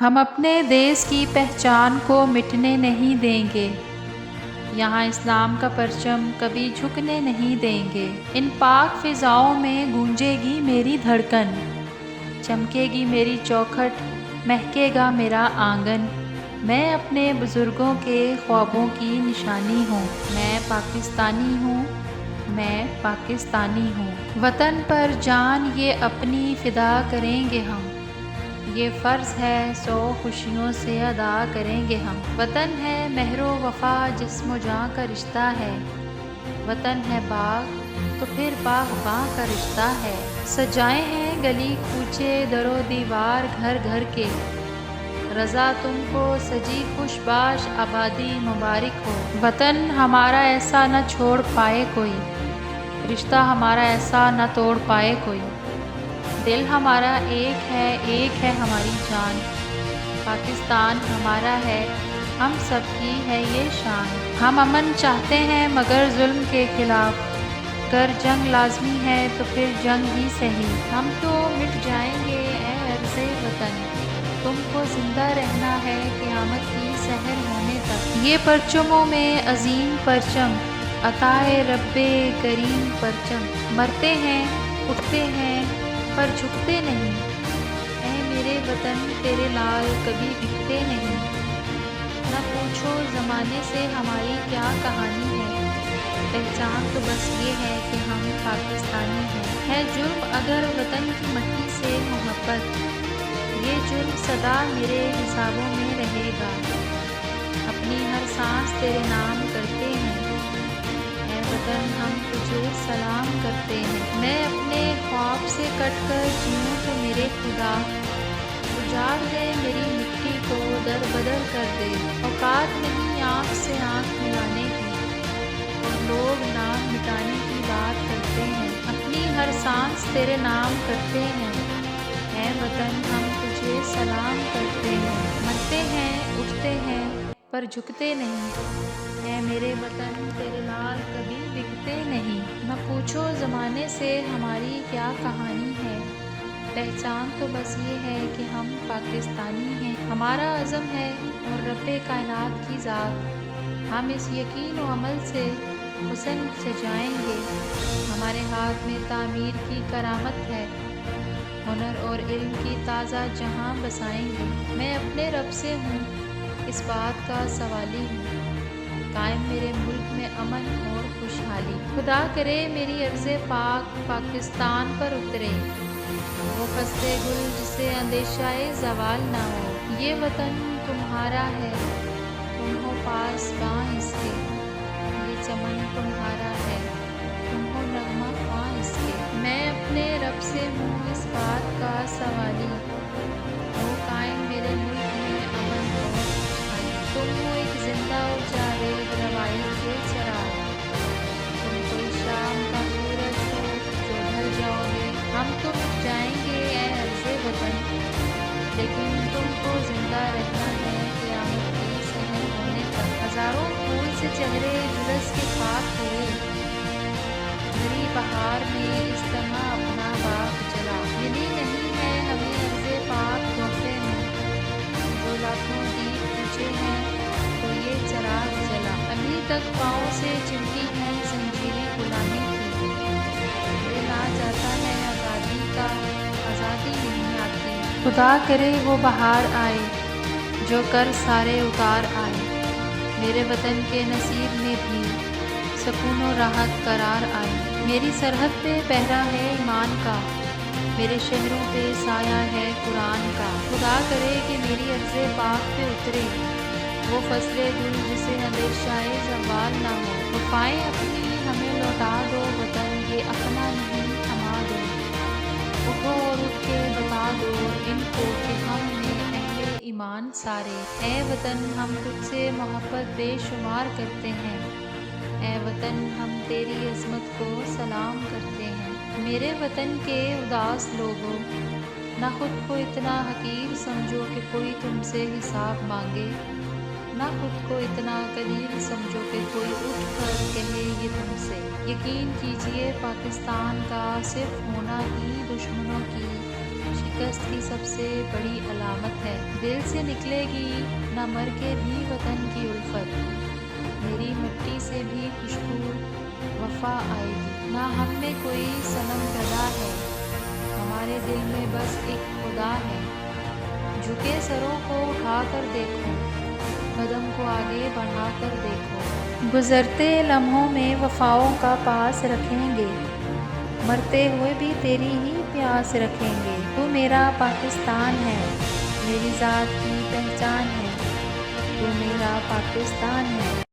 ہم اپنے دیس کی پہچان کو مٹنے نہیں دیں گے، یہاں اسلام کا پرچم کبھی جھکنے نہیں دیں گے۔ ان پاک فضاؤں میں گونجے گی میری دھڑکن، چمکے گی میری چوکھٹ، مہکے گا میرا آنگن۔ میں اپنے بزرگوں کے خوابوں کی نشانی ہوں، میں پاکستانی ہوں، میں پاکستانی ہوں۔ وطن پر جان یہ اپنی فدا کریں گے ہم، یہ فرض ہے 100 خوشیوں سے ادا کریں گے ہم۔ وطن ہے مہر و وفا، جسم و جاں کا رشتہ ہے، وطن ہے باغ تو پھر باغباں کا رشتہ ہے۔ سجائے ہیں گلی کوچے در و دیوار گھر گھر کے، رضا تم کو سجی خوش باش آبادی مبارک ہو۔ وطن ہمارا ایسا نہ چھوڑ پائے کوئی، رشتہ ہمارا ایسا نہ توڑ پائے کوئی۔ دل ہمارا ایک ہے ہماری جان، پاکستان ہمارا ہے ہم سب کی ہے یہ شان۔ ہم امن چاہتے ہیں مگر ظلم کے خلاف، گر جنگ لازمی ہے تو پھر جنگ ہی سہی۔ ہم تو مٹ جائیں گے اے عرض وطن، تم کو زندہ رہنا ہے قیامت کی سحر ہونے تک۔ یہ پرچموں میں عظیم پرچم، عطائے رب کریم پرچم، مرتے ہیں اٹھتے ہیں پر جھکتے نہیں، اے میرے وطن تیرے لال کبھی بکتے نہیں۔ نہ پوچھو زمانے سے ہماری کیا کہانی ہے، پہچان تو بس یہ ہے کہ ہم پاکستانی ہیں۔ ہے جرم اگر وطن کی مٹی سے محبت، یہ جرم سدا میرے حسابوں میں رہے گا۔ اپنی ہر سانس تیرے نام کرتے ہیں، اے وطن ہم تجھے سلام کرتے ہیں۔ میں اپنے خواب سے کٹ کر جیوں تو میرے خدا، اجاڑ دے میری مٹی کو در بدر کر دے۔ اوقات نہیں آنکھ سے آنکھ ملانے کی، اور لوگ نام مٹانے کی بات کرتے ہیں۔ اپنی ہر سانس تیرے نام کرتے ہیں، اے وطن ہم تجھے سلام کرتے ہیں۔ مرتے ہیں اٹھتے ہیں پر جھکتے نہیں، اے میرے وطن تیرے لال کبھی بکتے نہیں۔ نہ پوچھو زمانے سے ہماری کیا کہانی ہے، پہچان تو بس یہ ہے کہ ہم پاکستانی ہیں۔ ہمارا عزم ہے اور رب کائنات کی ذات، ہم اس یقین و عمل سے حسن سجائیں گے۔ ہمارے ہاتھ میں تعمیر کی کرامت ہے، ہنر اور علم کی تازہ جہاں بسائیں گے۔ میں اپنے رب سے ہوں اس بات کا سوالی ہوں، قائم میرے ملک میں امن اور خوشحالی۔ خدا کرے میری عرض پاک پاکستان پر اترے، وہ فصل گل جسے اندیشہ زوال نہ ہو۔ یہ وطن تمہارا ہے تم ہو پاسباں اس کے، یہ چمن تمہارا ہے تم ہو نغمہ خواں اس کے۔ میں اپنے رب سے ہوں اس بات کا سوالی، وہ قائم میرے ملک میں امن اور خوشحالی۔ تم ہو ایک زندہ و جاوید روایت کے چراغ، تم کوئی شام کا سورج ہو جو ڈھل جاؤ گے۔ ہم تو مٹ جائیں گے اے عرض وطن، لیکن تم کو زندہ رہنا ہے قیامت کی سحر ہونے تک۔ ہزاروں پھول سے چہرے جلس کے خاک ہوئے، بھری بہار میں اس طرح اپنا باغ جلا۔ ملی نہیں ہے ہمیں عرض پاک تحفے میں، جو لاکھوں دیپ بجھے ہیں تو یہ چراغ جلا۔ ابھی تک پاؤں سے چمٹی ہیں زنجیریں غلامی کی، یہ نہ جاتا ہے آزادی کا آزادی نہیں آتی۔ خدا کرے وہ بہار آئے جو کر سارے اتار آئے، میرے وطن کے نصیب میں بھی سکون و راحت قرار آئے۔ میری سرحد پہ پہرا ہے ایمان کا، میرے شہروں پہ سایہ ہے قرآن کا۔ خدا کرے کہ میری عرض پاک پہ اترے وہ فصل گل جسے اندیشہ زوال نہ ہو۔ وفائیں اپنی ہمیں لوٹا دو وطن، یہ اپنا نہیں تھما دو۔ اٹھو اور اٹھ کے بتا دو ان کو کہ ہم نے اہل ایمان سارے۔ اے وطن ہم تجھ سے محبت بے شمار کرتے ہیں، اے وطن ہم تیری عظمت کو سلام کرتے ہیں۔ میرے وطن کے اداس لوگوں، نہ خود کو اتنا حقیر سمجھو کہ کوئی تم سے حساب مانگے، نہ خود کو اتنا قلیل سمجھو کہ کوئی اٹھ کر کہے یہ تم سے۔ یقین کیجئے پاکستان کا صرف ہونا ہی دشمنوں کی شکست کی سب سے بڑی علامت ہے۔ دل سے نکلے گی نہ مر کے بھی وطن کی الفت، میری مٹی سے بھی خوشبو وفا آئے گی۔ نہ ہم میں کوئی صنم گدا ہے، ہمارے دل میں بس ایک خدا ہے۔ جھکے سروں کو اٹھا کر دیکھو، قدم کو آگے بڑھا کر دیکھو۔ گزرتے لمحوں میں وفاؤں کا پاس رکھیں گے، مرتے ہوئے بھی تیری ہی پیاس رکھیں گے۔ تو میرا پاکستان ہے، میری ذات کی پہچان ہے، تو میرا پاکستان ہے۔